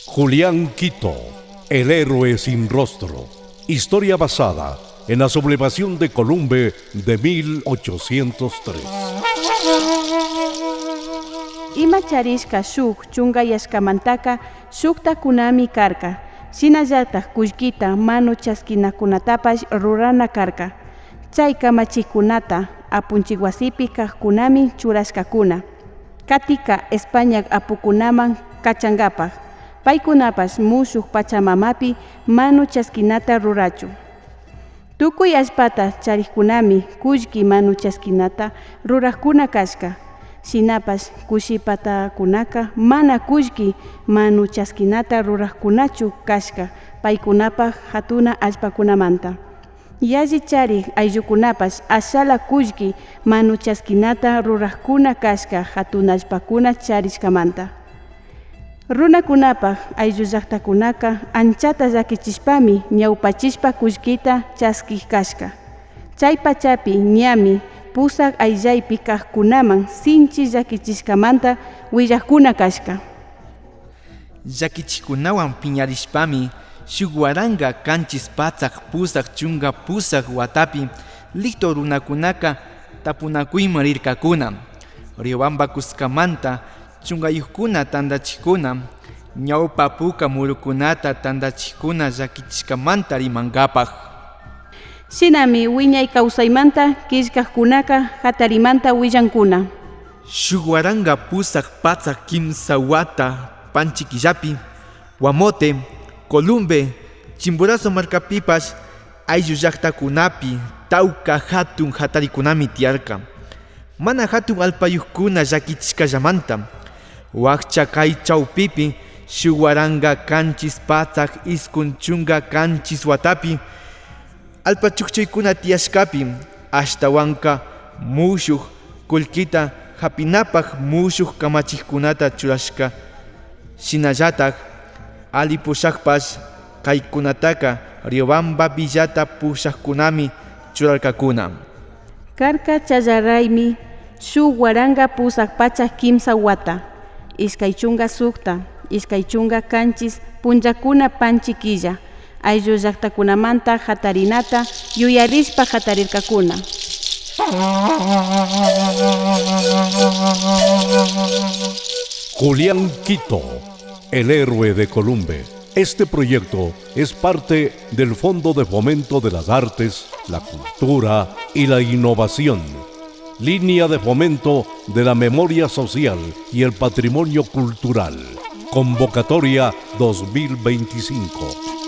Julián Quito, el héroe sin rostro. Historia basada en la sublevación de Columbe de 1803. Ima charishka shuk chungayashkamantaka shukta kunami karka. Shinallatak kullkita manu chaskinakunatapash rurana karka. Chay kamachikunata apunchik wasipi kaqkunami churashkakuna. Katika España apukunaman kachangapaq. Paykunapash mushuk pachamamapi manu chaskinata rurachu. Tukuy allpata chariqkunami kullki manu chaskinata ruraqkuna kashka. Shinapash kushipatakunaka mana kullki manu chaskinata ruraqkunachu kashka paykunapaq hatuna allpakunamanta. Yalli chariq ayllukunapash ashala kullki manu chaskinata ruraqkuna kashka hatuna allpakuna charishkamanta. Runakunapaq ayllu llaqtakunaka anchata llakichishpami ñawpachishpa kullkita chaskiq kashka. Chay pachapi ñami pusak ayllaypi kaqkunaman sinchi llakichishkamanta willaqkuna kashka. Llakichikunawan piñarishpami shuk waranga kanchis pachaq pusak chunga pusak watapi listo runakunaka tapunakuyman rirkakuna. Riobamba kuskamanta chungayuqkuna tandachikuna ñawpa puka murukunata tandachikuna llakichishkamanta rimangapaq. Shinami wiñay kawsaymanta killkaqkunaka hatarimanta willankuna. Shuk waranga pusak pachaq kimsa wata panchikillapi Guamote, Columbe, Chimborazo markapipash ayllu llaqtakunapi tawka hatun hatarikunami tiyarka. Mana hatun alpayuqkuna llakichishkallamanta. Wakcha kay chawpipi shuk waranga kanchis pachaq iskun chunga kanchis watapi alpachuqchaykuna tiyashkapi ashtawanka mushuk kullkita hapinapaq mushuk kamachiqkunata churashka. Shinallatak ali pushaqpash kaykunataka Riobamba villata pushaqkunami churarkakuna. Karka challaraymi shuk waranga pusak pachaq kimsa wata. Iskay chunga sukta, iskay chunga kanchis punllakuna panchikilla. Ayllu llaqtakunamanta hatarinata yuyarishpa hatarirkakuna. Julián Quito, el héroe de Columbe. Este proyecto es parte del Fondo de Fomento de las Artes, la Cultura y la Innovación. Línea de Fomento de la Memoria Social y el Patrimonio Cultural. Convocatoria 2025.